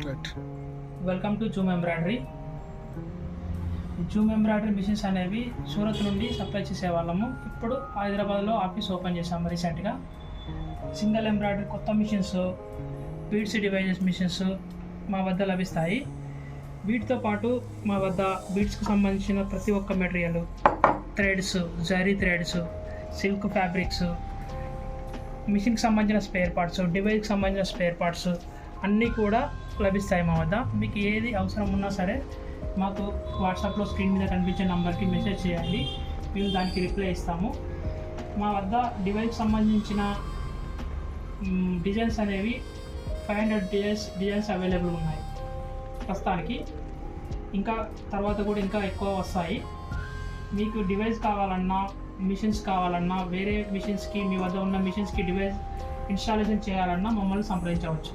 Welcome to Zoom embroidery. Zoom embroidery machines అనేవి సూరత్ నుండి supply చేసేవాళ్ళము. ఇప్పుడు హైదరాబాద్లో ఆఫీస్ ఓపెన్ చేసాము రీసెంట్గా. సింగిల్ ఎంబ్రాయిడరీ కొత్త మిషన్స్, బీడ్స్ డివైజెస్ మిషన్స్ మా వద్ద లభిస్తాయి. వీటితో పాటు మా వద్ద బీడ్స్కి సంబంధించిన ప్రతి ఒక్క material, threads, zari threads, silk fabrics, మిషన్కి సంబంధించిన స్పేర్ పార్ట్స్, డివైస్కి సంబంధించిన స్పేర్ పార్ట్స్ అన్నీ కూడా లభిస్తాయి మా వద్ద. మీకు ఏది అవసరం ఉన్నా సరే మాకు వాట్సాప్లో స్క్రీన్ మీద కనిపించే నెంబర్కి మెసేజ్ చేయండి, మేము దానికి రిప్లై ఇస్తాము. మా వద్ద డివైస్కి సంబంధించిన డిజైన్స్ అనేవి 500 డిజైన్స్ అవైలబుల్ ఉన్నాయి ప్రస్తుతానికి. ఇంకా తర్వాత కూడా ఇంకా ఎక్కువ వస్తాయి. మీకు డివైస్ కావాలన్నా, మిషన్స్ కావాలన్నా, వేరే మిషన్స్కి, మీ వద్ద ఉన్న మిషన్స్కి డివైస్ ఇన్స్టాలేషన్ చేయాలన్నా మమ్మల్ని సంప్రదించవచ్చు.